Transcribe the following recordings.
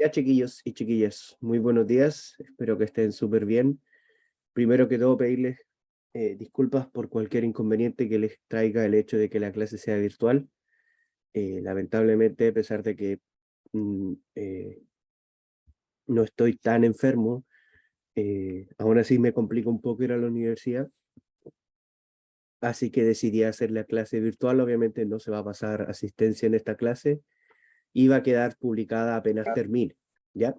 Ya, chiquillos y chiquillas, muy buenos días, espero que estén súper bien. Primero que todo, pedirles disculpas por cualquier inconveniente que les traiga el hecho de que la clase sea virtual. Lamentablemente, a pesar de que mm, eh, no estoy tan enfermo, aún así me complica un poco ir a la universidad, así que decidí hacer la clase virtual. Obviamente no se va a pasar asistencia en esta clase y va a quedar publicada apenas termine, ¿ya?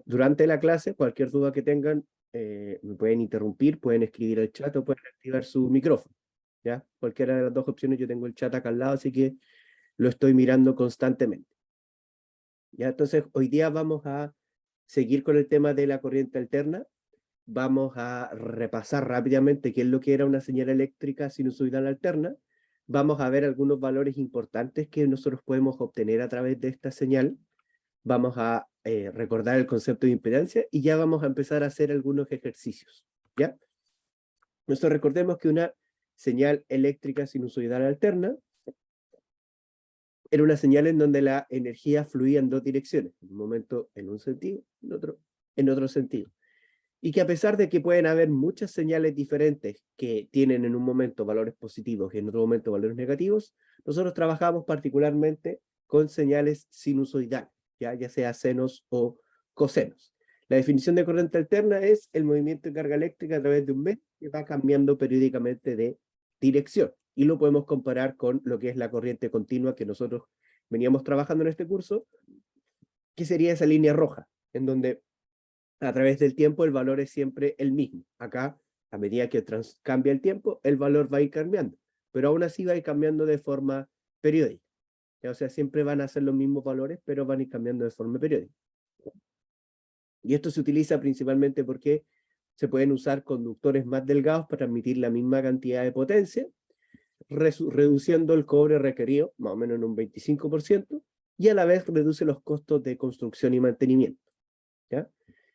Durante la clase, cualquier duda que tengan, me pueden interrumpir, pueden escribir al chat o pueden activar su micrófono, ¿ya? Cualquiera de las dos opciones, yo tengo el chat acá al lado, así que lo estoy mirando constantemente, ¿ya? Entonces, hoy día vamos a seguir con el tema de la corriente alterna. Vamos a repasar rápidamente qué es lo que era una señal eléctrica sinusoidal alterna. Vamos a ver algunos valores importantes que nosotros podemos obtener a través de esta señal. Vamos a recordar el concepto de impedancia y ya vamos a empezar a hacer algunos ejercicios, ¿ya? Nosotros recordemos que una señal eléctrica sinusoidal alterna era una señal en donde la energía fluía en dos direcciones, en un momento en un sentido, en otro sentido. Y que a pesar de que pueden haber muchas señales diferentes que tienen en un momento valores positivos y en otro momento valores negativos, nosotros trabajamos particularmente con señales sinusoidales, ya sea senos o cosenos. La definición de corriente alterna es el movimiento de carga eléctrica a través de un medio que va cambiando periódicamente de dirección. Y lo podemos comparar con lo que es la corriente continua que nosotros veníamos trabajando en este curso, que sería esa línea roja, en donde a través del tiempo el valor es siempre el mismo. Acá, a medida que cambia el tiempo, el valor va a ir cambiando, pero aún así va a ir cambiando de forma periódica. O sea, siempre van a ser los mismos valores, pero van a ir cambiando de forma periódica. Y esto se utiliza principalmente porque se pueden usar conductores más delgados para transmitir la misma cantidad de potencia, reduciendo el cobre requerido, más o menos en un 25%, y a la vez reduce los costos de construcción y mantenimiento, ¿ya?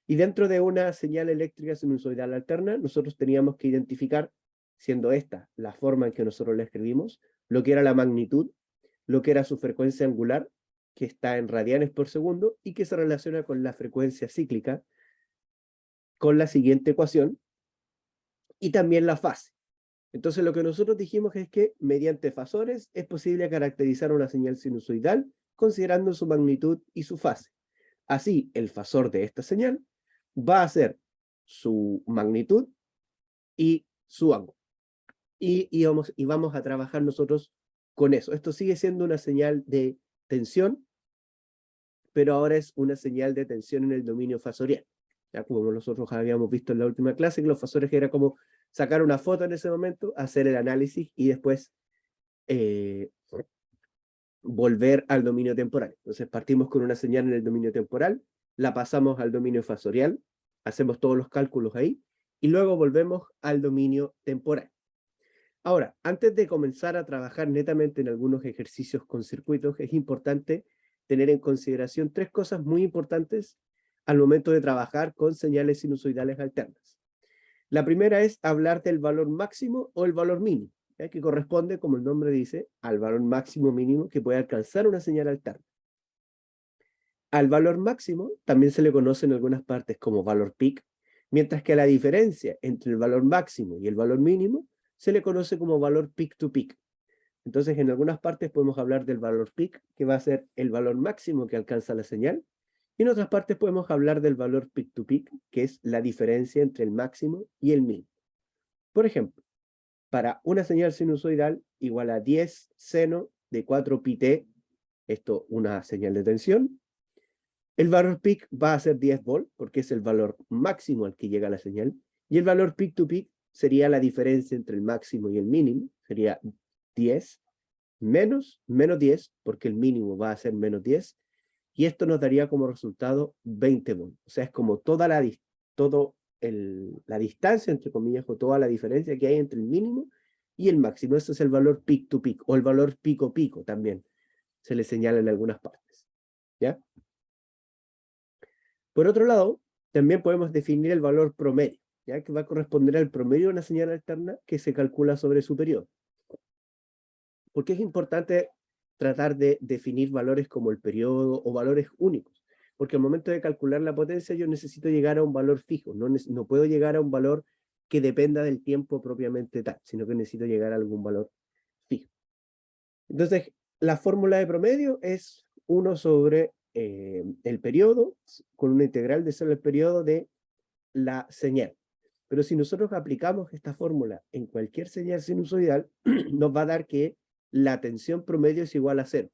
Y dentro de una señal eléctrica sinusoidal alterna, nosotros teníamos que identificar, siendo esta la forma en que nosotros la escribimos, lo que era la magnitud, lo que era su frecuencia angular, que está en radianes por segundo, y que se relaciona con la frecuencia cíclica, con la siguiente ecuación, y también la fase. Entonces lo que nosotros dijimos es que mediante fasores es posible caracterizar una señal sinusoidal considerando su magnitud y su fase. Así, el fasor de esta señal va a ser su magnitud y su ángulo. Y vamos a trabajar nosotros con eso. Esto sigue siendo una señal de tensión, pero ahora es una señal de tensión en el dominio fasorial. Ya como nosotros habíamos visto en la última clase, que los fasores era como sacar una foto en ese momento, hacer el análisis y después volver al dominio temporal. Entonces partimos con una señal en el dominio temporal, la pasamos al dominio fasorial, hacemos todos los cálculos ahí, y luego volvemos al dominio temporal. Ahora, antes de comenzar a trabajar netamente en algunos ejercicios con circuitos, es importante tener en consideración tres cosas muy importantes al momento de trabajar con señales sinusoidales alternas. La primera es hablar del valor máximo o el valor mínimo, que corresponde, como el nombre dice, al valor máximo mínimo que puede alcanzar una señal alterna. Al valor máximo también se le conoce en algunas partes como valor peak, mientras que a la diferencia entre el valor máximo y el valor mínimo se le conoce como valor peak to peak. Entonces, en algunas partes podemos hablar del valor peak, que va a ser el valor máximo que alcanza la señal, y en otras partes podemos hablar del valor peak to peak, que es la diferencia entre el máximo y el mínimo. Por ejemplo, para una señal sinusoidal igual a 10 seno de 4 pi t, esto una señal de tensión, el valor peak va a ser 10 volt, porque es el valor máximo al que llega la señal, y el valor peak to peak sería la diferencia entre el máximo y el mínimo, sería 10 menos 10, porque el mínimo va a ser menos 10, y esto nos daría como resultado 20 volts. O sea, es como toda la distancia, entre comillas, o toda la diferencia que hay entre el mínimo y el máximo. Este es el valor peak to peak, o el valor pico pico también, se le señala en algunas partes, ¿ya? Por otro lado, también podemos definir el valor promedio, ¿ya? Que va a corresponder al promedio de una señal alterna que se calcula sobre su periodo. ¿Por qué es importante tratar de definir valores como el periodo o valores únicos, porque al momento de calcular la potencia yo necesito llegar a un valor fijo, no puedo llegar a un valor que dependa del tiempo propiamente tal, sino que necesito llegar a algún valor fijo. Entonces, la fórmula de promedio es 1 sobre el periodo, con una integral de solo el periodo de la señal. Pero si nosotros aplicamos esta fórmula en cualquier señal sinusoidal, nos va a dar que la tensión promedio es igual a 0.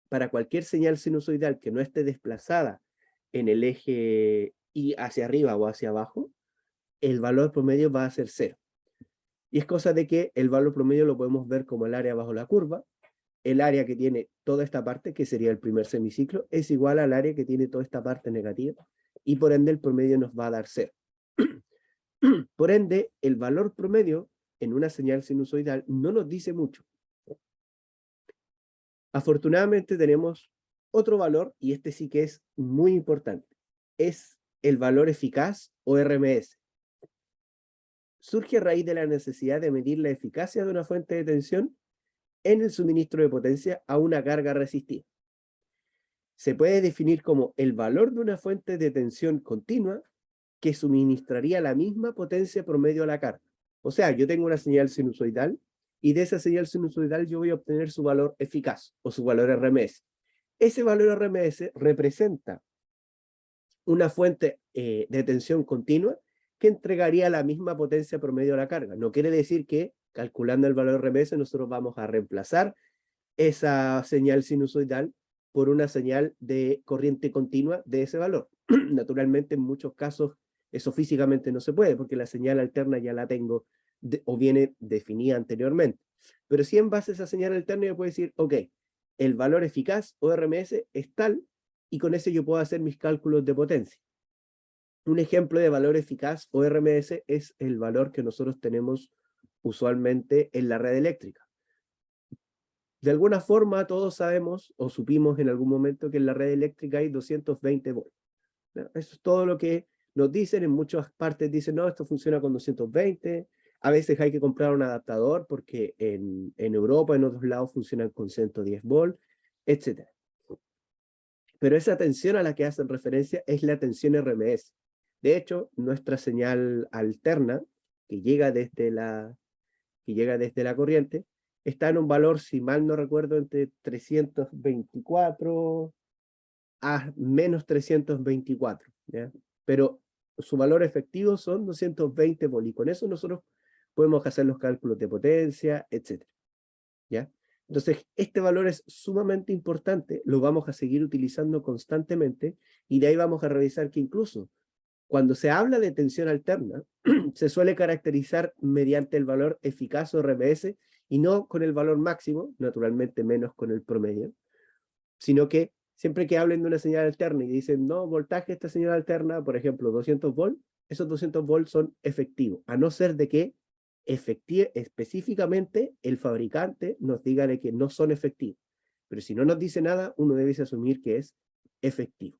Para cualquier señal sinusoidal que no esté desplazada en el eje y hacia arriba o hacia abajo, el valor promedio va a ser 0. Y es cosa de que el valor promedio lo podemos ver como el área bajo la curva. El área que tiene toda esta parte, que sería el primer semiciclo, es igual al área que tiene toda esta parte negativa, y por ende el promedio nos va a dar 0. Por ende, el valor promedio en una señal sinusoidal no nos dice mucho. Afortunadamente tenemos otro valor, y este sí que es muy importante. Es el valor eficaz o RMS. Surge a raíz de la necesidad de medir la eficacia de una fuente de tensión en el suministro de potencia a una carga resistida. Se puede definir como el valor de una fuente de tensión continua que suministraría la misma potencia promedio a la carga. O sea, yo tengo una señal sinusoidal y de esa señal sinusoidal yo voy a obtener su valor eficaz o su valor RMS. Ese valor RMS representa una fuente de tensión continua que entregaría la misma potencia promedio a la carga. No quiere decir que, calculando el valor RMS, nosotros vamos a reemplazar esa señal sinusoidal por una señal de corriente continua de ese valor. Naturalmente, en muchos casos, eso físicamente no se puede, porque la señal alterna ya la tengo o viene definida anteriormente. Pero sí, en base a esa señal alterna, yo puedo decir, ok, el valor eficaz o RMS es tal, y con ese yo puedo hacer mis cálculos de potencia. Un ejemplo de valor eficaz o RMS es el valor que nosotros tenemos usualmente en la red eléctrica. De alguna forma todos sabemos o supimos en algún momento que en la red eléctrica hay 220 volts. ¿No? Eso es todo lo que nos dicen. En muchas partes dicen, no, esto funciona con 220. A veces hay que comprar un adaptador porque en Europa, en otros lados, funcionan con 110 volts, etc. Pero esa tensión a la que hacen referencia es la tensión RMS. De hecho, nuestra señal alterna, que llega desde la corriente, está en un valor, si mal no recuerdo, entre 324 a menos 324, ¿ya? Pero su valor efectivo son 220 volts, y con eso nosotros podemos hacer los cálculos de potencia, etc. ¿Ya? Entonces, este valor es sumamente importante, lo vamos a seguir utilizando constantemente, y de ahí vamos a revisar que incluso cuando se habla de tensión alterna, se suele caracterizar mediante el valor eficaz o RMS, y no con el valor máximo, naturalmente menos con el promedio, sino que siempre que hablen de una señal alterna y dicen, no, voltaje de esta señal alterna, por ejemplo, 200 volts, esos 200 volts son efectivos, a no ser de que específicamente el fabricante nos diga de que no son efectivos. Pero si no nos dice nada, uno debe asumir que es efectivo.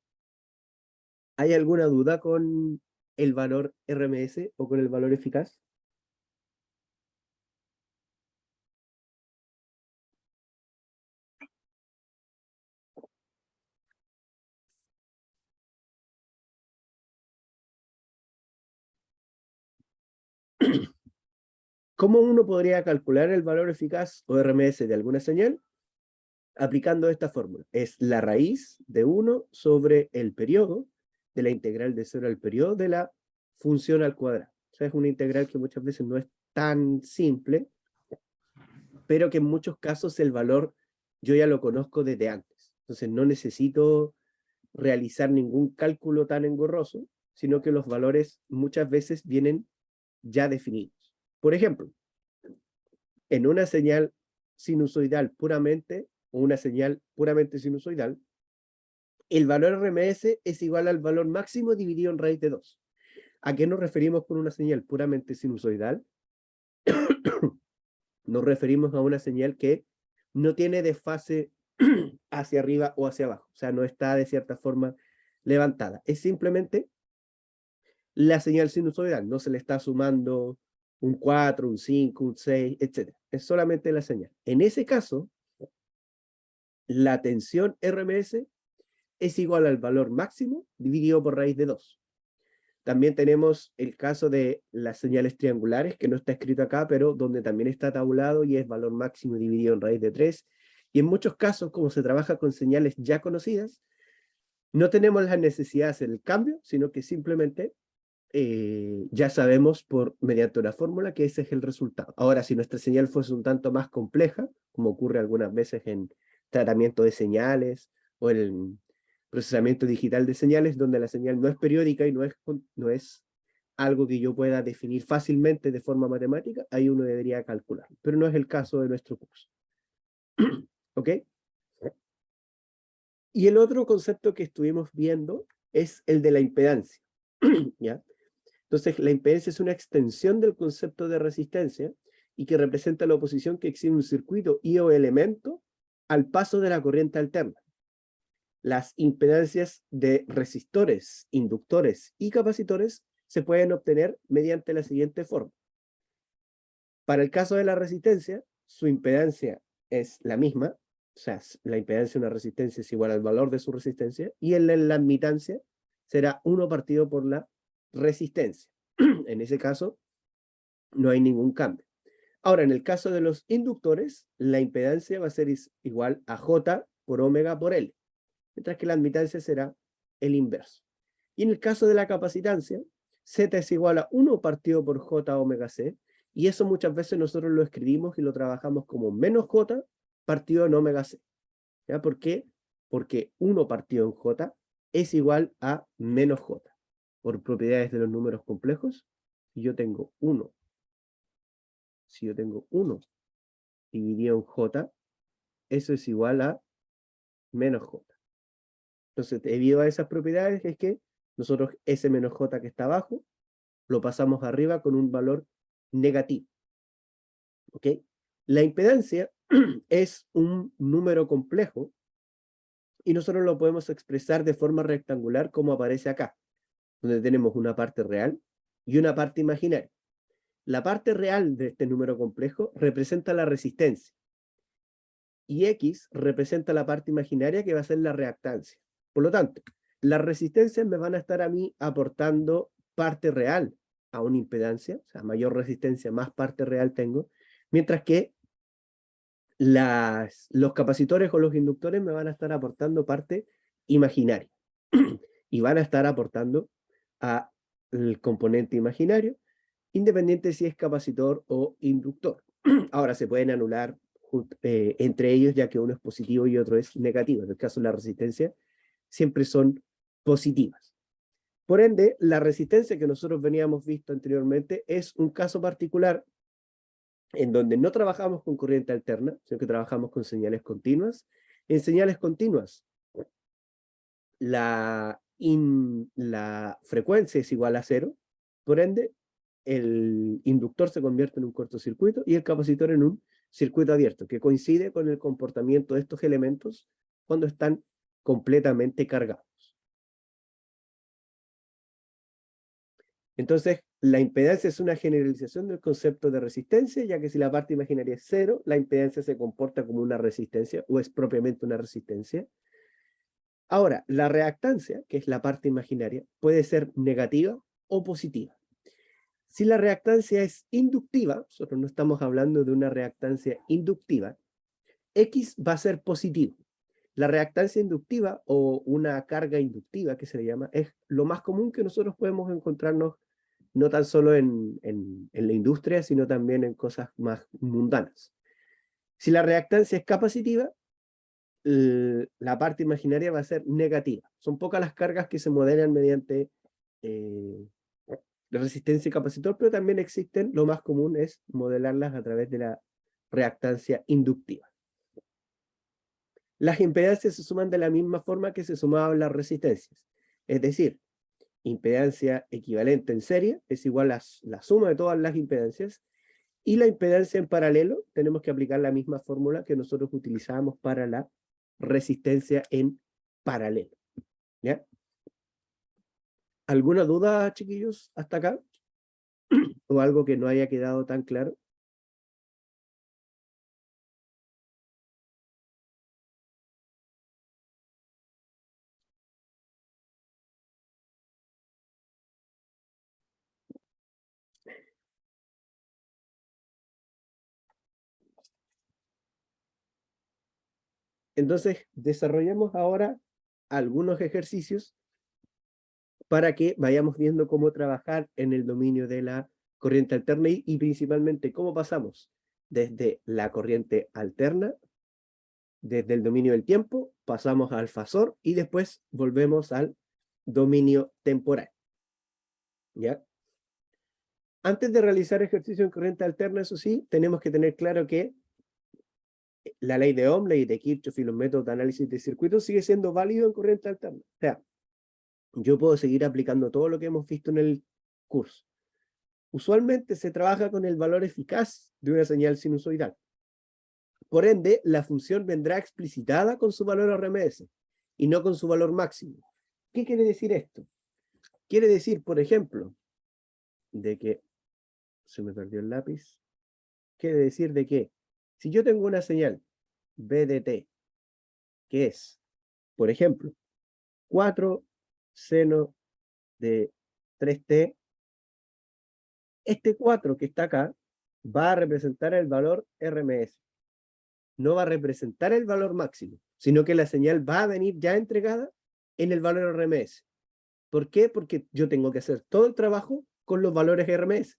¿Hay alguna duda con el valor RMS o con el valor eficaz? ¿Cómo uno podría calcular el valor eficaz o RMS de alguna señal? Aplicando esta fórmula. Es la raíz de 1 sobre el periodo de la integral de 0 al periodo de la función al cuadrado. O sea, es una integral que muchas veces no es tan simple, pero que en muchos casos el valor yo ya lo conozco desde antes. Entonces no necesito realizar ningún cálculo tan engorroso, sino que los valores muchas veces vienen ya definidos. Por ejemplo, en una señal sinusoidal puramente, o una señal puramente sinusoidal, el valor RMS es igual al valor máximo dividido en raíz de 2. ¿A qué nos referimos con una señal puramente sinusoidal? Nos referimos a una señal que no tiene desfase hacia arriba o hacia abajo, o sea, no está de cierta forma levantada. Es simplemente la señal sinusoidal, no se le está sumando un 4, un 5, un 6, etc. Es solamente la señal. En ese caso, la tensión RMS es igual al valor máximo dividido por raíz de 2. También tenemos el caso de las señales triangulares, que no está escrito acá, pero donde también está tabulado y es valor máximo dividido en raíz de 3. Y en muchos casos, como se trabaja con señales ya conocidas, no tenemos la necesidad de hacer el cambio, sino que simplemente ya sabemos mediante una fórmula que ese es el resultado. Ahora, si nuestra señal fuese un tanto más compleja, como ocurre algunas veces en tratamiento de señales o en procesamiento digital de señales, donde la señal no es periódica y no es algo que yo pueda definir fácilmente de forma matemática, ahí uno debería calcular. Pero no es el caso de nuestro curso. ¿Ok? Y el otro concepto que estuvimos viendo es el de la impedancia. ¿Ya? Entonces, la impedancia es una extensión del concepto de resistencia y que representa la oposición que existe en un circuito y o elemento al paso de la corriente alterna. Las impedancias de resistores, inductores y capacitores se pueden obtener mediante la siguiente forma. Para el caso de la resistencia, su impedancia es la misma, o sea, la impedancia de una resistencia es igual al valor de su resistencia, y en la admitancia será 1 partido por la resistencia. En ese caso, no hay ningún cambio. Ahora, en el caso de los inductores, la impedancia va a ser igual a J por omega por L, mientras que la admitancia será el inverso. Y en el caso de la capacitancia, Z es igual a 1 partido por J omega C, y eso muchas veces nosotros lo escribimos y lo trabajamos como menos J partido en omega C. ¿Ya? ¿Por qué? Porque 1 partido en J es igual a menos J. Por propiedades de los números complejos, si yo tengo 1 dividido en J, eso es igual a menos J. Entonces, debido a esas propiedades, es que nosotros S menos J que está abajo, lo pasamos arriba con un valor negativo. ¿Ok? La impedancia es un número complejo y nosotros lo podemos expresar de forma rectangular como aparece acá, donde tenemos una parte real y una parte imaginaria. La parte real de este número complejo representa la resistencia y X representa la parte imaginaria que va a ser la reactancia. Por lo tanto, las resistencias me van a estar a mí aportando parte real a una impedancia, o sea, mayor resistencia, más parte real tengo, mientras que los capacitores o los inductores me van a estar aportando parte imaginaria y van a estar aportando al componente imaginario, independiente si es capacitor o inductor. Ahora se pueden anular entre ellos, ya que uno es positivo y otro es negativo. En el caso de la resistencia, siempre son positivas. Por ende, la resistencia que nosotros veníamos visto anteriormente es un caso particular en donde no trabajamos con corriente alterna, sino que trabajamos con señales continuas. En señales continuas, la frecuencia es igual a 0, por ende, el inductor se convierte en un cortocircuito y el capacitor en un circuito abierto, que coincide con el comportamiento de estos elementos cuando están completamente cargados. Entonces, la impedancia es una generalización del concepto de resistencia, ya que si la parte imaginaria es 0, la impedancia se comporta como una resistencia o es propiamente una resistencia. Ahora, la reactancia, que es la parte imaginaria, puede ser negativa o positiva. Si la reactancia es inductiva, nosotros no estamos hablando de una reactancia inductiva, X va a ser positivo. La reactancia inductiva o una carga inductiva, que se le llama, es lo más común que nosotros podemos encontrarnos no tan solo en la industria, sino también en cosas más mundanas. Si la reactancia es capacitiva, la parte imaginaria va a ser negativa. Son pocas las cargas que se modelan mediante resistencia y capacitor, pero también existen, lo más común es modelarlas a través de la reactancia inductiva. Las impedancias se suman de la misma forma que se sumaban las resistencias, es decir, impedancia equivalente en serie es igual a la suma de todas las impedancias, y la impedancia en paralelo tenemos que aplicar la misma fórmula que nosotros utilizábamos para la resistencia en paralelo. ¿Ya? ¿Alguna duda, chiquillos, hasta acá? ¿O algo que no haya quedado tan claro? Entonces, desarrollemos ahora algunos ejercicios para que vayamos viendo cómo trabajar en el dominio de la corriente alterna y principalmente cómo pasamos desde la corriente alterna, desde el dominio del tiempo, pasamos al fasor y después volvemos al dominio temporal. ¿Ya? Antes de realizar ejercicio en corriente alterna, eso sí, tenemos que tener claro que la ley de Ohm, ley de Kirchhoff y los métodos de análisis de circuitos sigue siendo válido en corriente alterna. O sea, yo puedo seguir aplicando todo lo que hemos visto en el curso. Usualmente se trabaja con el valor eficaz de una señal sinusoidal. Por ende, la función vendrá explicitada con su valor RMS y no con su valor máximo. ¿Qué quiere decir esto? Quiere decir, por ejemplo, de que se me perdió el lápiz. Quiere decir de que si yo tengo una señal B de t, que es, por ejemplo, 4 seno de 3t, este 4 que está acá va a representar el valor RMS. No va a representar el valor máximo, sino que la señal va a venir ya entregada en el valor RMS. ¿Por qué? Porque yo tengo que hacer todo el trabajo con los valores RMS.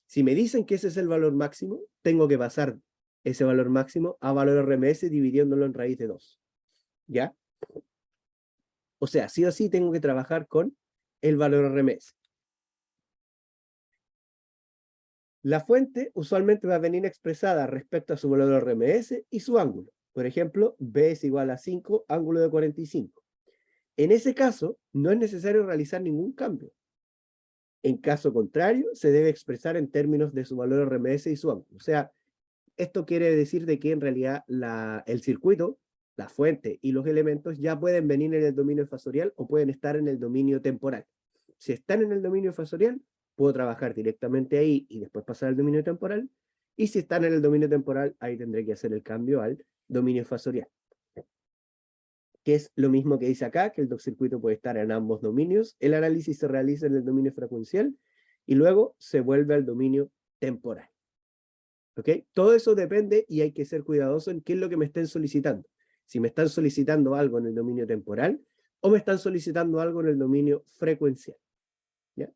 Si me dicen que ese es el valor máximo, tengo que pasar ese valor máximo a valor RMS dividiéndolo en raíz de 2. ¿Ya? O sea, sí o sí tengo que trabajar con el valor RMS. La fuente usualmente va a venir expresada respecto a su valor RMS y su ángulo. Por ejemplo, B es igual a 5, ángulo de 45. En ese caso, no es necesario realizar ningún cambio. En caso contrario, se debe expresar en términos de su valor RMS y su ángulo. O sea, esto quiere decir de que en realidad el circuito, la fuente y los elementos ya pueden venir en el dominio fasorial o pueden estar en el dominio temporal. Si están en el dominio fasorial, puedo trabajar directamente ahí y después pasar al dominio temporal. Y si están en el dominio temporal, ahí tendré que hacer el cambio al dominio fasorial. Que es lo mismo que dice acá, que el circuito puede estar en ambos dominios. El análisis se realiza en el dominio frecuencial y luego se vuelve al dominio temporal. ¿Ok? Todo eso depende y hay que ser cuidadoso en qué es lo que me estén solicitando. Si me están solicitando algo en el dominio temporal o me están solicitando algo en el dominio frecuencial. ¿Ya?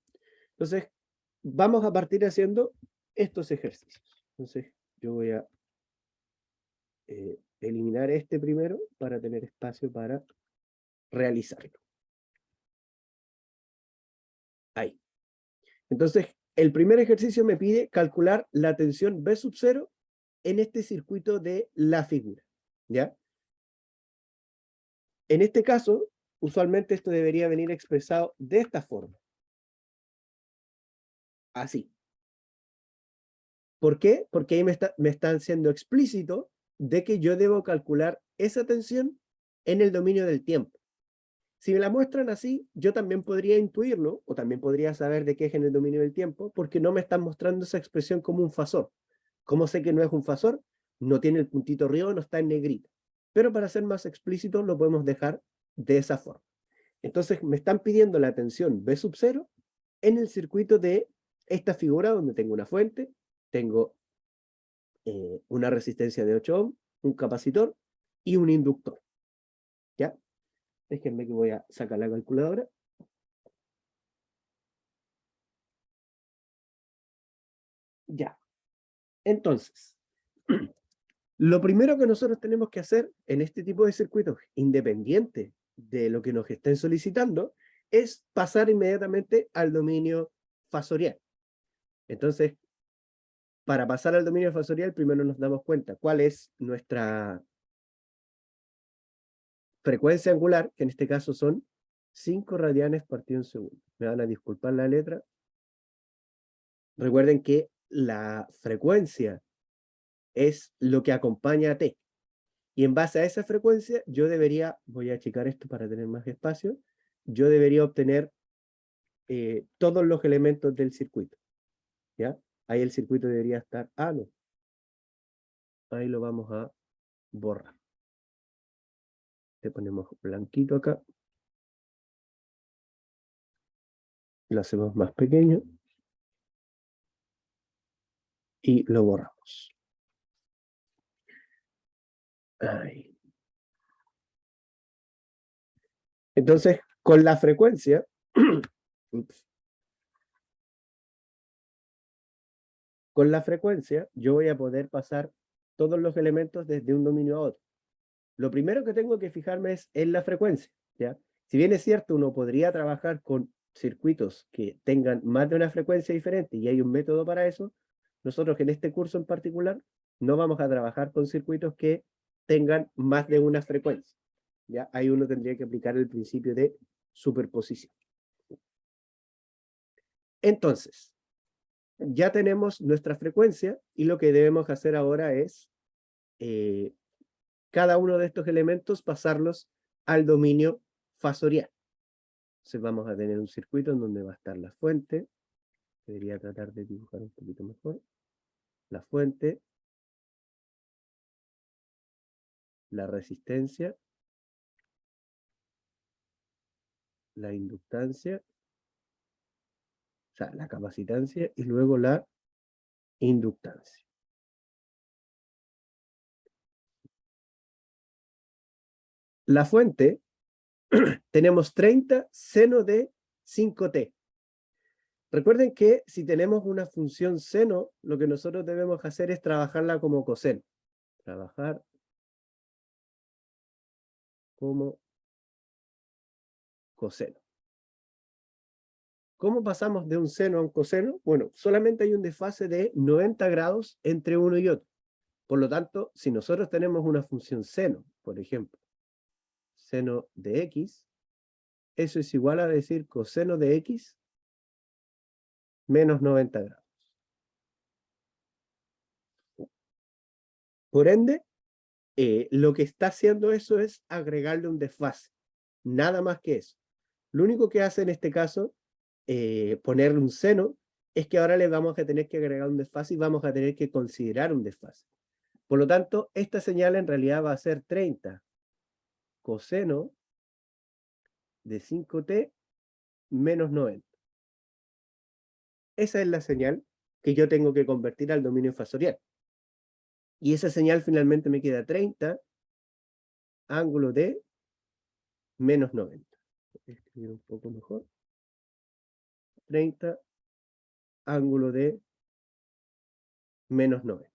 Entonces, vamos a partir haciendo estos ejercicios. Entonces, yo voy a eliminar este primero para tener espacio para realizarlo. Ahí. Entonces, el primer ejercicio me pide calcular la tensión B sub 0 en este circuito de la figura. ¿Ya? En este caso, usualmente esto debería venir expresado de esta forma. Así. ¿Por qué? Porque ahí me están siendo explícito de que yo debo calcular esa tensión en el dominio del tiempo. Si me la muestran así, yo también podría intuirlo, o también podría saber de qué es en el dominio del tiempo, porque no me están mostrando esa expresión como un fasor. ¿Cómo sé que no es un fasor? No tiene el puntito arriba, no está en negrita. Pero para ser más explícito, lo podemos dejar de esa forma. Entonces me están pidiendo la tensión B sub 0 en el circuito de esta figura donde tengo una fuente, tengo una resistencia de 8 ohm, un capacitor y un inductor. ¿Ya? Déjenme que voy a sacar la calculadora. Ya. Entonces, lo primero que nosotros tenemos que hacer en este tipo de circuitos, independiente de lo que nos estén solicitando, es pasar inmediatamente al dominio fasorial. Entonces, para pasar al dominio fasorial, primero nos damos cuenta cuál es nuestra frecuencia angular, que en este caso son 5 radianes partido en segundo. Me van a disculpar la letra. Recuerden que la frecuencia es lo que acompaña a t. Y en base a esa frecuencia, yo debería, voy a achicar esto para tener más espacio, yo debería obtener todos los elementos del circuito. ¿Ya? Ahí el circuito debería estar, no. Ahí lo vamos a borrar. Le ponemos blanquito acá. Lo hacemos más pequeño. Y lo borramos. Ahí. Entonces, con la frecuencia, con la frecuencia, yo voy a poder pasar todos los elementos desde un dominio a otro. Lo primero que tengo que fijarme es en la frecuencia, ¿ya? Si bien es cierto, uno podría trabajar con circuitos que tengan más de una frecuencia diferente y hay un método para eso, nosotros en este curso en particular no vamos a trabajar con circuitos que tengan más de una frecuencia, ¿ya? Ahí uno tendría que aplicar el principio de superposición. Entonces, ya tenemos nuestra frecuencia y lo que debemos hacer ahora es cada uno de estos elementos pasarlos al dominio fasorial. Entonces vamos a tener un circuito en donde va a estar la fuente. Debería tratar de dibujar un poquito mejor. La fuente, la resistencia, la inductancia, o sea, la capacitancia y luego la inductancia. La fuente, tenemos 30 seno de 5t. Recuerden que si tenemos una función seno, lo que nosotros debemos hacer es trabajarla como coseno. Trabajar como coseno. ¿Cómo pasamos de un seno a un coseno? Bueno, solamente hay un desfase de 90 grados entre uno y otro. Por lo tanto, si nosotros tenemos una función seno, por ejemplo, seno de x, eso es igual a decir coseno de x menos 90 grados. Por ende, lo que está haciendo eso es agregarle un desfase. Nada más que eso. Lo único que hace en este caso, ponerle un seno, es que ahora le vamos a tener que agregar un desfase y vamos a tener que considerar un desfase. Por lo tanto, esta señal en realidad va a ser 30 coseno de 5t menos 90. Esa es la señal que yo tengo que convertir al dominio fasorial. Y esa señal finalmente me queda 30 ángulo de menos 90. Voy a escribir un poco mejor. 30 ángulo de menos 90.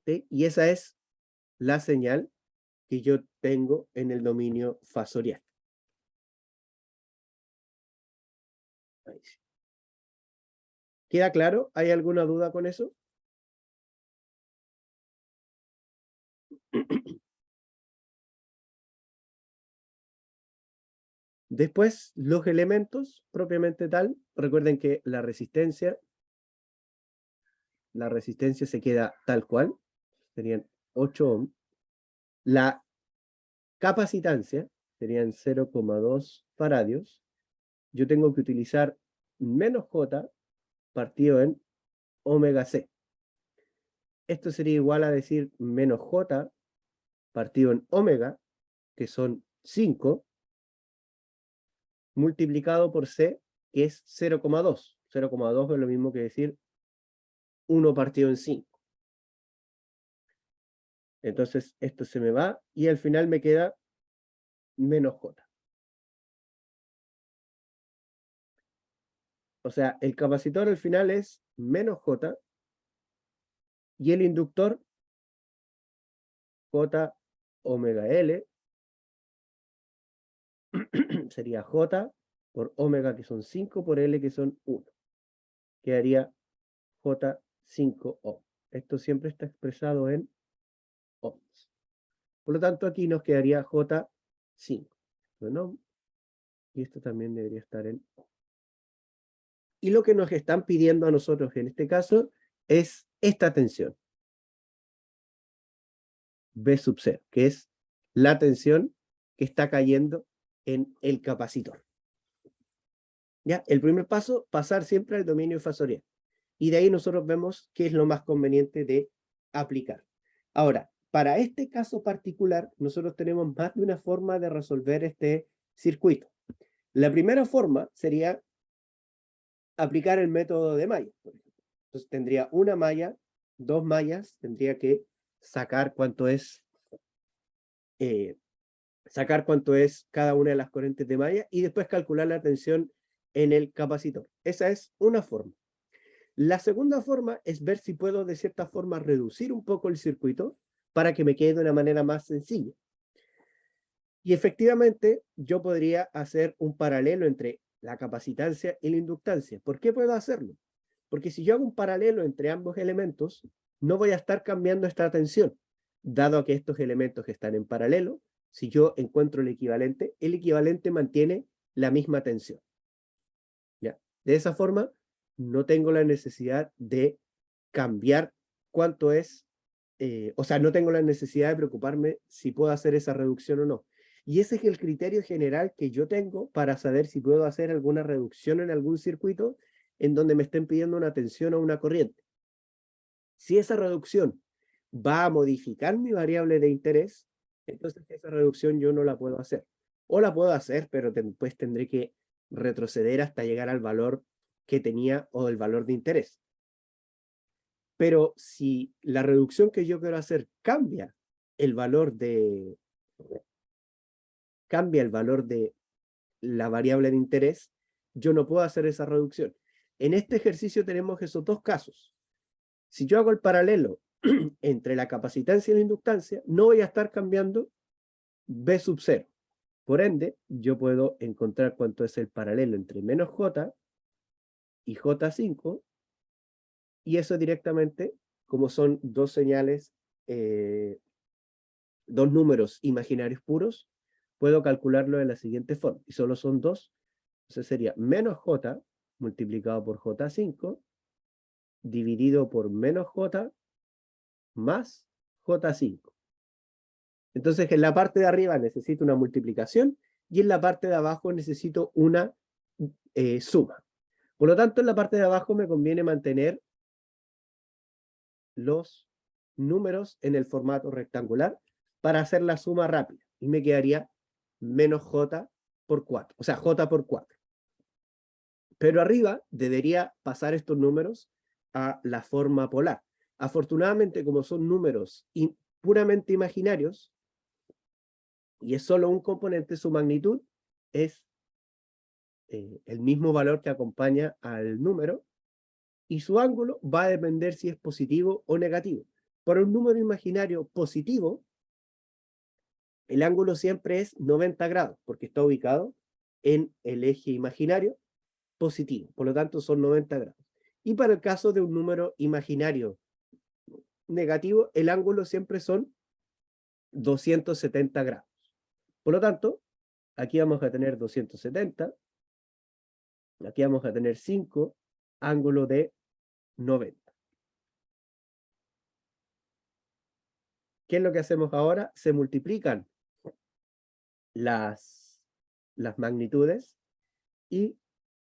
¿Sí? Y esa es la señal que yo tengo en el dominio fasorial. Ahí sí. ¿Queda claro? ¿Hay alguna duda con eso? Después, los elementos propiamente tal, recuerden que la resistencia se queda tal cual, serían 8 ohms. La capacitancia serían 0,2 faradios. Yo tengo que utilizar menos J partido en omega C. Esto sería igual a decir menos J partido en omega, que son 5, multiplicado por C, que es 0,2. 0,2 es lo mismo que decir 1 partido en 5. Entonces esto se me va y al final me queda menos J. O sea, el capacitor al final es menos J y el inductor J omega L sería J por omega, que son 5, por L, que son 1. Quedaría J5 ohm. Esto siempre está expresado en ohms. Por lo tanto, aquí nos quedaría J5. Bueno, y esto también debería estar en ohm. Y lo que nos están pidiendo a nosotros en este caso es esta tensión. B sub 0, que es la tensión que está cayendo en el capacitor. ¿Ya? El primer paso, pasar siempre al dominio fasorial. Y de ahí nosotros vemos qué es lo más conveniente de aplicar. Ahora, para este caso particular, nosotros tenemos más de una forma de resolver este circuito. La primera forma sería aplicar el método de malla, por ejemplo. Entonces tendría una malla, 2 mallas, tendría que sacar cuánto es sacar cuánto es cada una de las corrientes de malla y después calcular la tensión en el capacitor. Esa es una forma. La segunda forma es ver si puedo de cierta forma reducir un poco el circuito para que me quede de una manera más sencilla. Y efectivamente yo podría hacer un paralelo entre la capacitancia y la inductancia. ¿Por qué puedo hacerlo? Porque si yo hago un paralelo entre ambos elementos, no voy a estar cambiando esta tensión, dado que estos elementos están en paralelo. Si yo encuentro el equivalente mantiene la misma tensión. ¿Ya? De esa forma, no tengo la necesidad de cambiar cuánto es, o sea, no tengo la necesidad de preocuparme si puedo hacer esa reducción o no. Y ese es el criterio general que yo tengo para saber si puedo hacer alguna reducción en algún circuito en donde me estén pidiendo una tensión o una corriente. Si esa reducción va a modificar mi variable de interés, entonces esa reducción yo no la puedo hacer. O la puedo hacer, pero después tendré que retroceder hasta llegar al valor que tenía o el valor de interés. Pero si la reducción que yo quiero hacer cambia el valor de la variable de interés, yo no puedo hacer esa reducción. En este ejercicio tenemos esos dos casos. Si yo hago el paralelo entre la capacitancia y la inductancia, no voy a estar cambiando B sub 0. Por ende, yo puedo encontrar cuánto es el paralelo entre menos J y J5, y eso directamente, como son dos señales, dos números imaginarios puros, puedo calcularlo de la siguiente forma, y solo son dos, entonces sería menos J multiplicado por J5, dividido por menos J más J5. Entonces en la parte de arriba necesito una multiplicación y en la parte de abajo necesito una suma. Por lo tanto, en la parte de abajo me conviene mantener los números en el formato rectangular para hacer la suma rápida. Y me quedaría menos J por 4, o sea, J por 4. Pero arriba debería pasar estos números a la forma polar. Afortunadamente, como son números puramente imaginarios, y es solo un componente, su magnitud es el mismo valor que acompaña al número, y su ángulo va a depender si es positivo o negativo. Para un número imaginario positivo, el ángulo siempre es 90 grados, porque está ubicado en el eje imaginario positivo, por lo tanto son 90 grados. Y para el caso de un número imaginario negativo, el ángulo siempre son 270 grados. Por lo tanto, aquí vamos a tener 270, aquí vamos a tener 5, ángulo de 90. ¿Qué es lo que hacemos ahora? Se multiplican las magnitudes y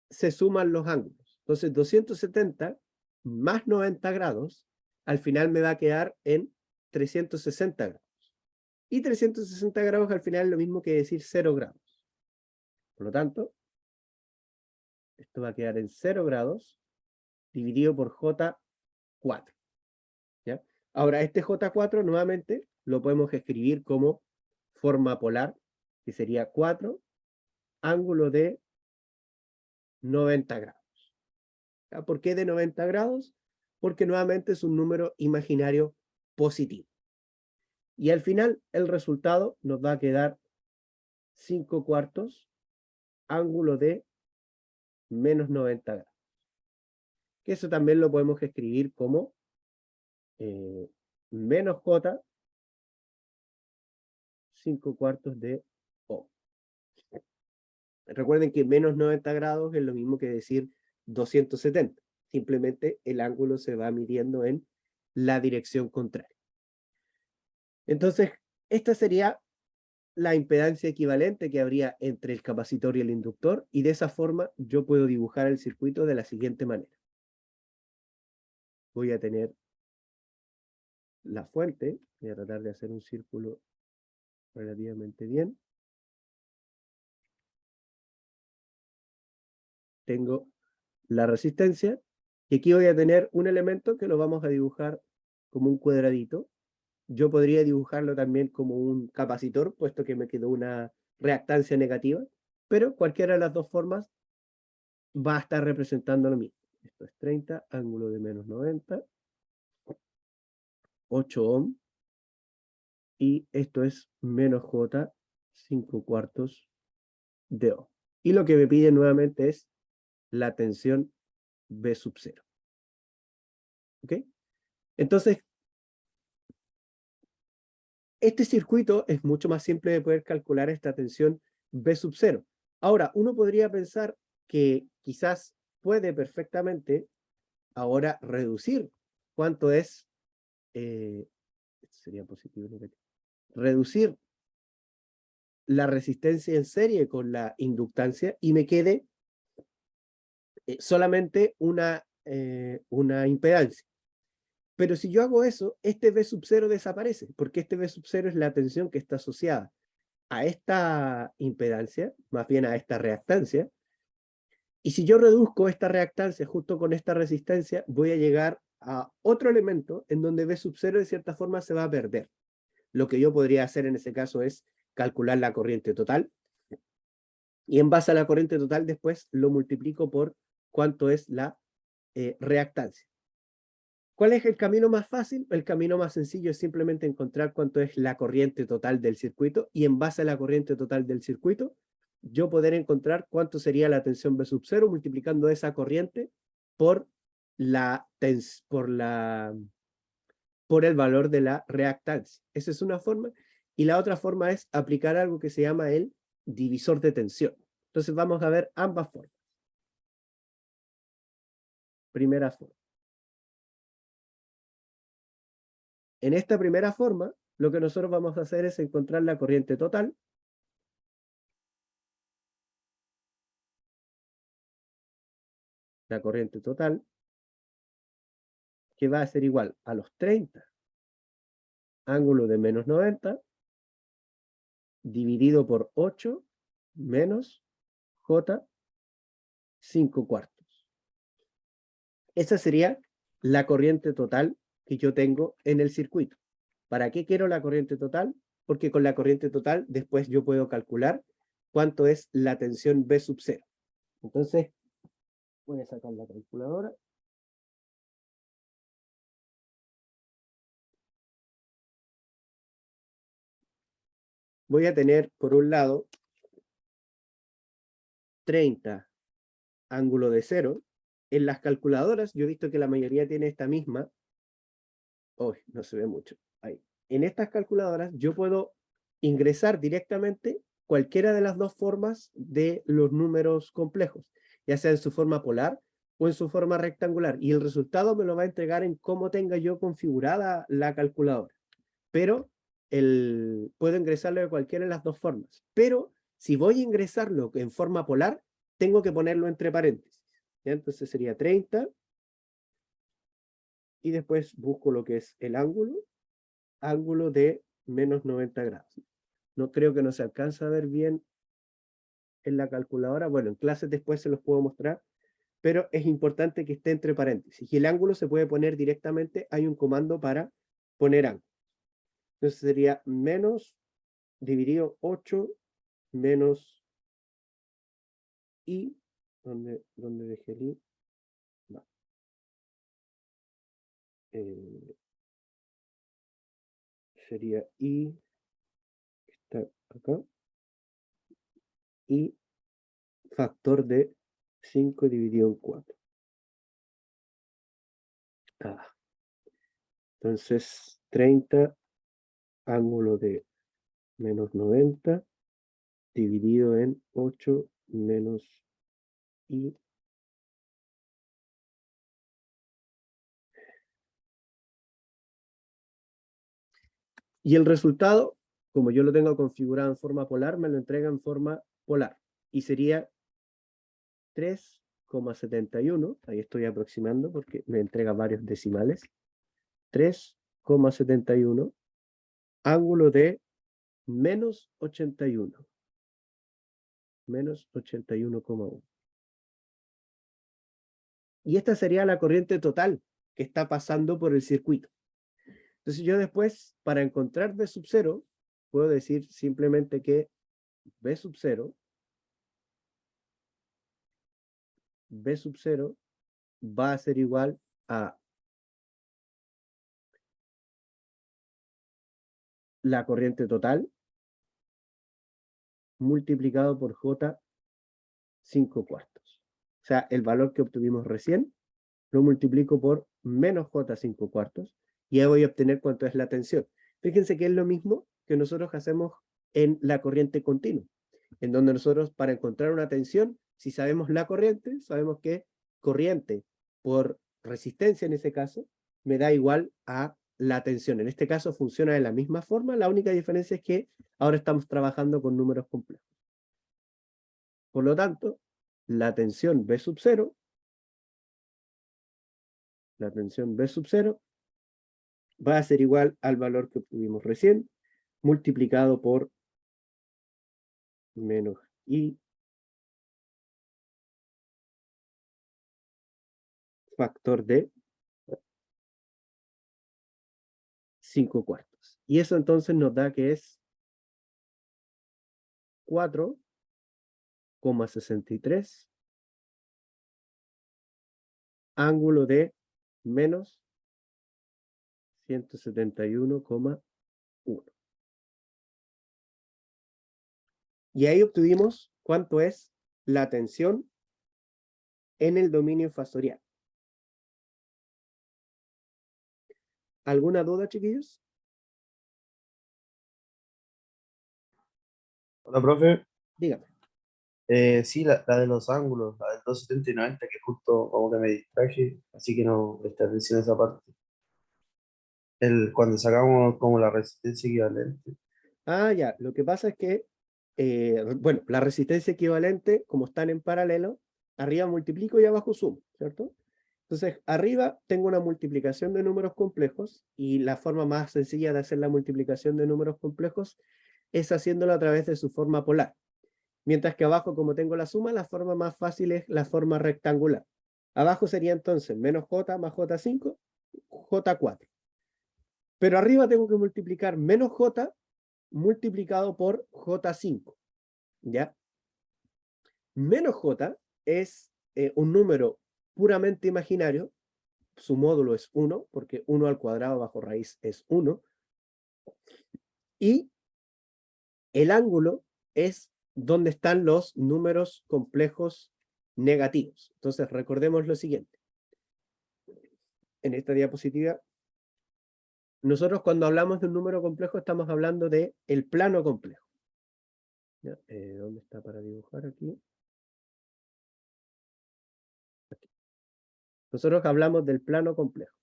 se suman los ángulos. Entonces 270 más 90 grados, al final me va a quedar en 360 grados. Y 360 grados al final es lo mismo que decir 0 grados. Por lo tanto, esto va a quedar en 0 grados dividido por J4. ¿Ya? Ahora, este J4 nuevamente lo podemos escribir como forma polar, que sería 4, ángulo de 90 grados. ¿Ya? ¿Por qué de 90 grados? Porque nuevamente es un número imaginario positivo. Y al final el resultado nos va a quedar 5 cuartos, ángulo de menos 90 grados. Que eso también lo podemos escribir como menos J, 5 cuartos de O. Recuerden que menos 90 grados es lo mismo que decir 270. Simplemente el ángulo se va midiendo en la dirección contraria. Entonces, esta sería la impedancia equivalente que habría entre el capacitor y el inductor, y de esa forma yo puedo dibujar el circuito de la siguiente manera. Voy a tener la fuente, voy a tratar de hacer un círculo relativamente bien. Tengo la resistencia, y aquí voy a tener un elemento que lo vamos a dibujar como un cuadradito, yo podría dibujarlo también como un capacitor, puesto que me quedó una reactancia negativa, pero cualquiera de las dos formas va a estar representando lo mismo. Esto es 30, ángulo de menos 90, 8 ohm, y esto es menos J, 5 cuartos de ohm. Y lo que me pide nuevamente es la tensión V sub 0. ¿Ok? Entonces, este circuito es mucho más simple de poder calcular esta tensión V sub 0. Ahora, uno podría pensar que quizás puede perfectamente ahora reducir cuánto es, sería positivo, negativo, reducir la resistencia en serie con la inductancia y me quede solamente una impedancia. Pero si yo hago eso, este V sub 0 desaparece, porque este V sub 0 es la tensión que está asociada a esta impedancia, más bien a esta reactancia, y si yo reduzco esta reactancia justo con esta resistencia, voy a llegar a otro elemento en donde V sub 0 de cierta forma se va a perder. Lo que yo podría hacer en ese caso es calcular la corriente total, y en base a la corriente total después lo multiplico por cuánto es la reactancia. ¿Cuál es el camino más fácil? El camino más sencillo es simplemente encontrar cuánto es la corriente total del circuito, y en base a la corriente total del circuito, yo poder encontrar cuánto sería la tensión V sub 0 multiplicando esa corriente por, por el valor de la reactancia. Esa es una forma. Y la otra forma es aplicar algo que se llama el divisor de tensión. Entonces vamos a ver ambas formas. Primera forma. En esta primera forma, lo que nosotros vamos a hacer es encontrar la corriente total. La corriente total, que va a ser igual a los 30 ángulo de menos 90 dividido por 8 menos J 5 cuartos. Esa sería la corriente total que yo tengo en el circuito. ¿Para qué quiero la corriente total? Porque con la corriente total después yo puedo calcular cuánto es la tensión V sub 0. Entonces, voy a sacar la calculadora. Voy a tener, por un lado, 30 ángulo de 0. En las calculadoras, yo he visto que la mayoría tiene esta misma. Uy, no se ve mucho. Ahí. En estas calculadoras yo puedo ingresar directamente cualquiera de las dos formas de los números complejos, ya sea en su forma polar o en su forma rectangular. Y el resultado me lo va a entregar en cómo tenga yo configurada la calculadora. Pero puedo ingresarlo de cualquiera de las dos formas. Pero si voy a ingresarlo en forma polar, tengo que ponerlo entre paréntesis. ¿Ya? Entonces sería 30 y después busco lo que es el ángulo de menos 90 grados. No creo que no se alcanza a ver bien en la calculadora. Bueno, en clases después se los puedo mostrar, pero es importante que esté entre paréntesis. Y el ángulo se puede poner directamente, hay un comando para poner ángulo. Entonces sería menos dividido 8 menos i, ¿dónde dejé el i? No. Sería i, está acá, y factor de 5 dividido en 4. Ah. Entonces, 30 ángulo de menos 90 dividido en 8 menos i. Y el resultado, como yo lo tengo configurado en forma polar, me lo entrega en forma polar. Y sería 3,71, ahí estoy aproximando porque me entrega varios decimales, 3,71, ángulo de menos 81, menos 81,1. Y esta sería la corriente total que está pasando por el circuito. Entonces yo después, para encontrar B sub 0, puedo decir simplemente que B sub 0 va a ser igual a la corriente total multiplicado por J 5/4. O sea, el valor que obtuvimos recién lo multiplico por menos J 5/4 y ahí voy a obtener cuánto es la tensión. Fíjense que es lo mismo que nosotros hacemos en la corriente continua, en donde nosotros para encontrar una tensión, si sabemos la corriente, sabemos que corriente por resistencia en ese caso, me da igual a la tensión. En este caso funciona de la misma forma, la única diferencia es que ahora estamos trabajando con números complejos. Por lo tanto, la tensión B sub 0, va a ser igual al valor que obtuvimos recién, multiplicado por menos I factor de 5/4. Y eso entonces nos da que es 4,63 ángulo de menos 171,1. Y ahí obtuvimos cuánto es la tensión en el dominio fasorial. ¿Alguna duda, chiquillos? Hola, profe. Dígame. Sí, la de los ángulos, la del 270 y 90, que justo como que me distraje, así que no presté atención a esa parte. Cuando sacamos como la resistencia equivalente. Ah, ya. Lo que pasa es que, bueno, la resistencia equivalente, como están en paralelo, arriba multiplico y abajo sumo, ¿cierto? Entonces, arriba tengo una multiplicación de números complejos y la forma más sencilla de hacer la multiplicación de números complejos es haciéndolo a través de su forma polar. Mientras que abajo, como tengo la suma, la forma más fácil es la forma rectangular. Abajo sería entonces menos J más J5, J4. Pero arriba tengo que multiplicar menos J multiplicado por J5, ¿ya? Menos J es un número puramente imaginario, su módulo es 1, porque 1 al cuadrado bajo raíz es 1, y el ángulo es donde están los números complejos negativos. Entonces, recordemos lo siguiente. En esta diapositiva, nosotros cuando hablamos de un número complejo estamos hablando de el plano complejo. ¿Ya? ¿Dónde está para dibujar aquí? Aquí. Nosotros hablamos del plano complejo,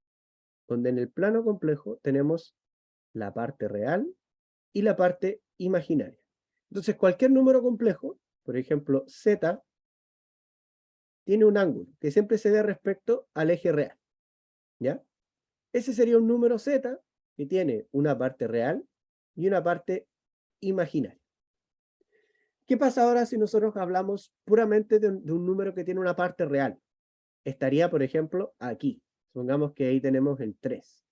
donde en el plano complejo tenemos la parte real y la parte imaginaria. Entonces, cualquier número complejo, por ejemplo, z, tiene un ángulo que siempre se ve respecto al eje real, ¿ya? Ese sería un número z que tiene una parte real y una parte imaginaria. ¿Qué pasa ahora si nosotros hablamos puramente de un número que tiene una parte real? Estaría, por ejemplo, aquí. Supongamos que ahí tenemos el 3.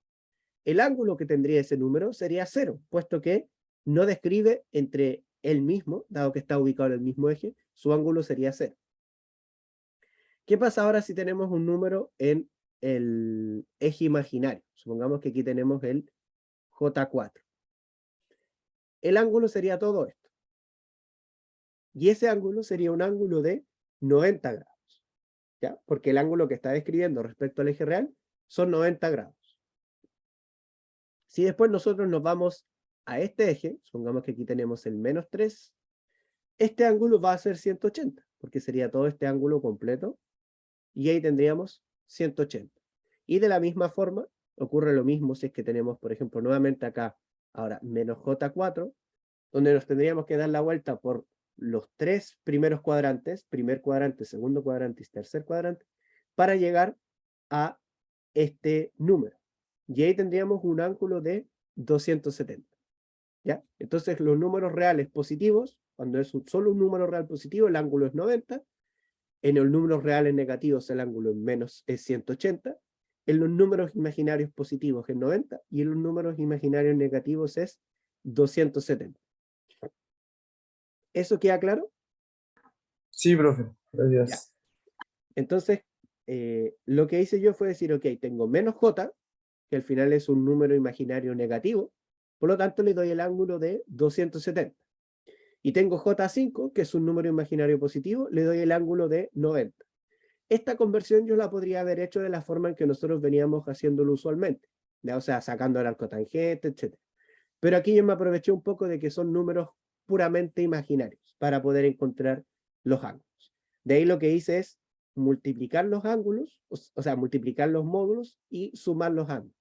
El ángulo que tendría ese número sería 0, puesto que no describe entre él mismo, dado que está ubicado en el mismo eje, su ángulo sería 0. ¿Qué pasa ahora si tenemos un número en el eje imaginario? Supongamos que aquí tenemos el J4. El ángulo sería todo esto. Y ese ángulo sería un ángulo de 90 grados, ¿ya? Porque el ángulo que está describiendo respecto al eje real son 90 grados. Si después nosotros nos vamos a este eje, supongamos que aquí tenemos el menos 3, este ángulo va a ser 180, porque sería todo este ángulo completo, y ahí tendríamos 180. Y de la misma forma, ocurre lo mismo si es que tenemos, por ejemplo, nuevamente acá, ahora, menos J4, donde nos tendríamos que dar la vuelta por los 3 primeros cuadrantes, primer cuadrante, segundo cuadrante y tercer cuadrante, para llegar a este número. Y ahí tendríamos un ángulo de 270. ¿Ya? Entonces los números reales positivos, cuando es solo un número real positivo, el ángulo es 90. En los números reales negativos el ángulo es 180. en los números imaginarios positivos es 90 y en los números imaginarios negativos es 270. ¿Eso queda claro? Sí, profe, Ya. gracias. Entonces, lo que hice yo fue decir, ok, tengo menos j, que al final es un número imaginario negativo, por lo tanto le doy el ángulo de 270. Y tengo j5, que es un número imaginario positivo, le doy el ángulo de 90. Esta conversión yo la podría haber hecho de la forma en que nosotros veníamos haciéndolo usualmente, ¿ya? O sea, sacando el arcotangente, etc. Pero aquí yo me aproveché un poco de que son números puramente imaginarios para poder encontrar los ángulos. De ahí lo que hice es multiplicar los ángulos, o sea, multiplicar los módulos y sumar los ángulos.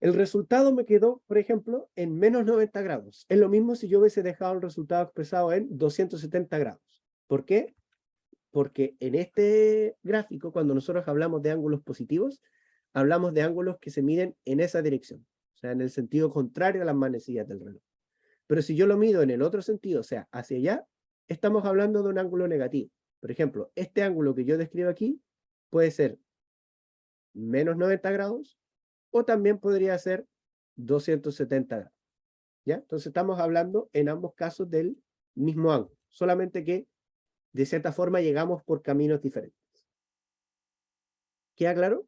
El resultado me quedó, por ejemplo, en menos 90 grados. Es lo mismo si yo hubiese dejado el resultado expresado en 270 grados. ¿Por qué? Porque en este gráfico, cuando nosotros hablamos de ángulos positivos, hablamos de ángulos que se miden en esa dirección, o sea, en el sentido contrario a las manecillas del reloj. Pero si yo lo mido en el otro sentido, o sea, hacia allá, estamos hablando de un ángulo negativo. Por ejemplo, este ángulo que yo describo aquí puede ser menos 90 grados o también podría ser 270 grados. ¿Ya? Entonces estamos hablando en ambos casos del mismo ángulo, solamente que de cierta forma llegamos por caminos diferentes. ¿Queda claro?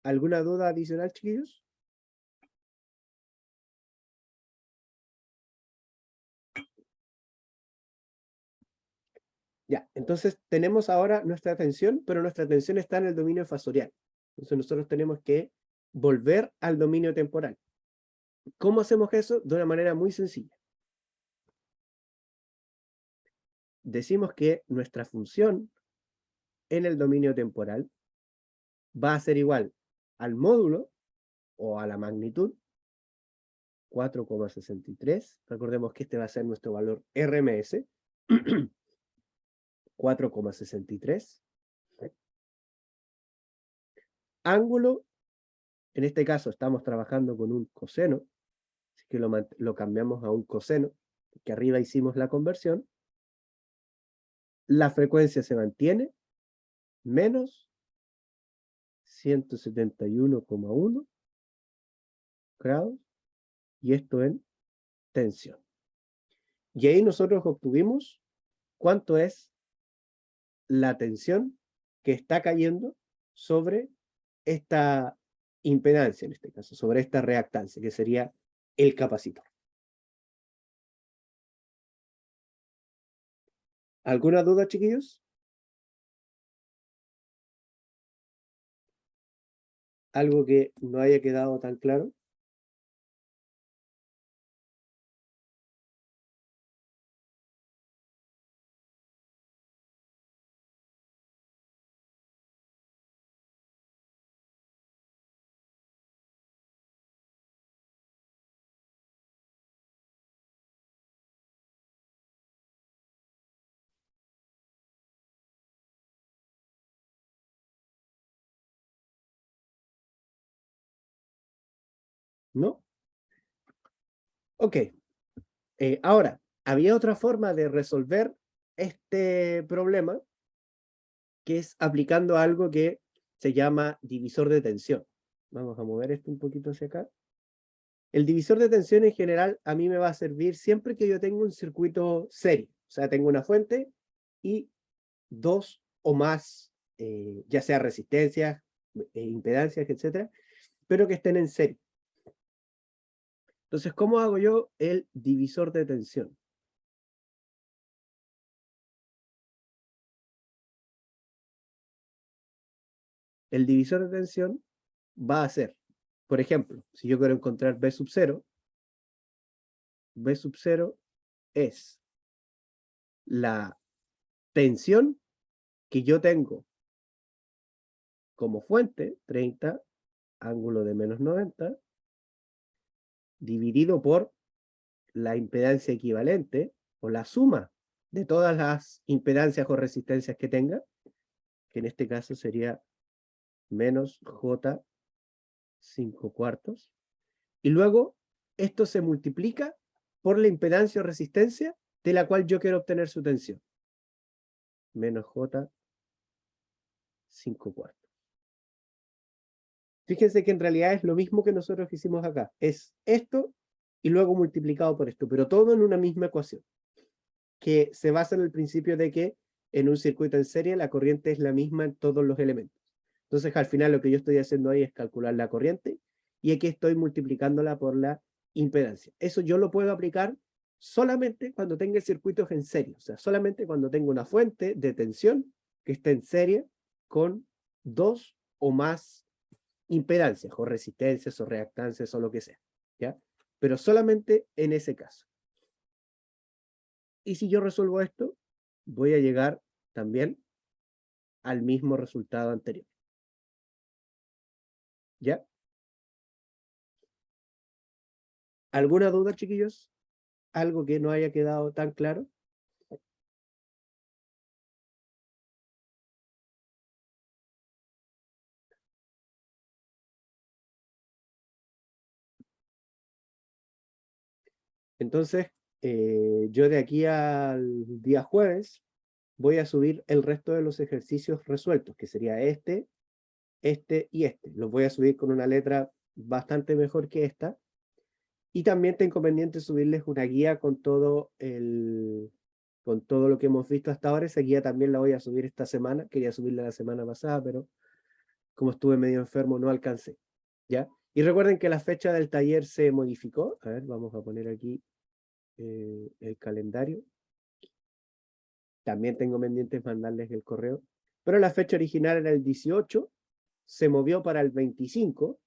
¿Alguna duda adicional, chiquillos? Ya, entonces tenemos ahora nuestra atención, pero nuestra atención está en el dominio fasorial. Entonces nosotros tenemos que volver al dominio temporal. ¿Cómo hacemos eso? De una manera muy sencilla. Decimos que nuestra función en el dominio temporal va a ser igual al módulo o a la magnitud 4,63. Recordemos que este va a ser nuestro valor RMS. 4,63. Ángulo, en este caso estamos trabajando con un coseno, así que lo cambiamos a un coseno, que arriba hicimos la conversión. La frecuencia se mantiene, menos 171,1 grados, y esto en tensión. Y ahí nosotros obtuvimos cuánto es la tensión que está cayendo sobre esta impedancia, en este caso, sobre esta reactancia, que sería el capacitor. ¿Alguna duda, chiquillos? ¿Algo que no haya quedado tan claro? ¿No? Ok. Ahora, había otra forma de resolver este problema, que es aplicando algo que se llama divisor de tensión. Vamos a mover esto un poquito hacia acá. El divisor de tensión en general a mí me va a servir siempre que yo tengo un circuito serie. O sea, tengo una fuente y dos o más, ya sea resistencias, impedancias, etcétera, pero que estén en serie. Entonces, ¿cómo hago yo el divisor de tensión? El divisor de tensión va a ser, por ejemplo, si yo quiero encontrar B sub 0, B sub 0 es la tensión que yo tengo como fuente, 30, ángulo de menos 90, dividido por la impedancia equivalente, o la suma de todas las impedancias o resistencias que tenga, que en este caso sería menos J 5 cuartos, y luego esto se multiplica por la impedancia o resistencia de la cual yo quiero obtener su tensión. Menos J 5/4. Fíjense que en realidad es lo mismo que nosotros hicimos acá. Es esto y luego multiplicado por esto, pero todo en una misma ecuación, que se basa en el principio de que en un circuito en serie la corriente es la misma en todos los elementos. Entonces al final lo que yo estoy haciendo ahí es calcular la corriente y aquí estoy multiplicándola por la impedancia. Eso yo lo puedo aplicar solamente cuando tenga circuitos en serie, o sea, solamente cuando tengo una fuente de tensión que esté en serie con dos o más impedancias, o resistencias, o reactancias, o lo que sea, ¿ya? Pero solamente en ese caso. Y si yo resuelvo esto, voy a llegar también al mismo resultado anterior. ¿Ya? ¿Alguna duda, chiquillos? ¿Algo que no haya quedado tan claro? Entonces, yo de aquí al día jueves voy a subir el resto de los ejercicios resueltos, que sería este y este. Los voy a subir con una letra bastante mejor que esta. Y también tengo pendiente subirles una guía con todo lo que hemos visto hasta ahora. Esa guía también la voy a subir esta semana. Quería subirla la semana pasada, pero como estuve medio enfermo no alcancé. ¿Ya? Y recuerden que la fecha del taller se modificó. A ver, vamos a poner aquí el calendario. También tengo pendientes mandarles el correo. Pero la fecha original era el 18, se movió para el 25.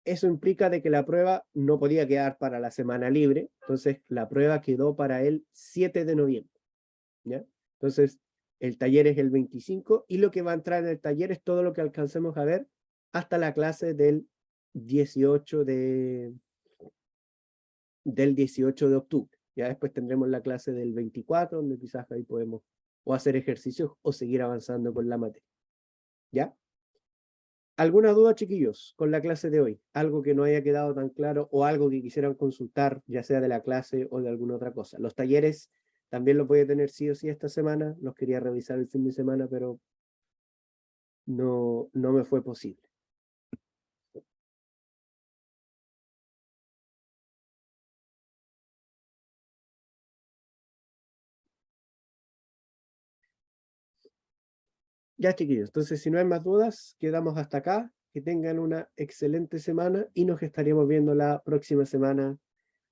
Eso implica de que la prueba no podía quedar para la semana libre, entonces la prueba quedó para el 7 de noviembre. ¿Ya? Entonces, el taller es el 25 y lo que va a entrar en el taller es todo lo que alcancemos a ver hasta la clase del 18 de octubre. Ya después tendremos la clase del 24, donde quizás ahí podemos o hacer ejercicios o seguir avanzando con la materia. ¿Ya? ¿Alguna duda, chiquillos, con la clase de hoy? ¿Algo que no haya quedado tan claro o algo que quisieran consultar, ya sea de la clase o de alguna otra cosa? Los talleres también los voy a tener sí o sí esta semana. Los quería revisar el fin de semana, pero no me fue posible. Ya, chiquillos, entonces si no hay más dudas, quedamos hasta acá. Que tengan una excelente semana y nos estaríamos viendo la próxima semana.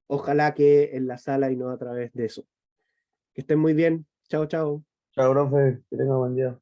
Ojalá que en la sala y no a través de eso. Que estén muy bien. Chao, chao. Chao, profe, que tenga buen día.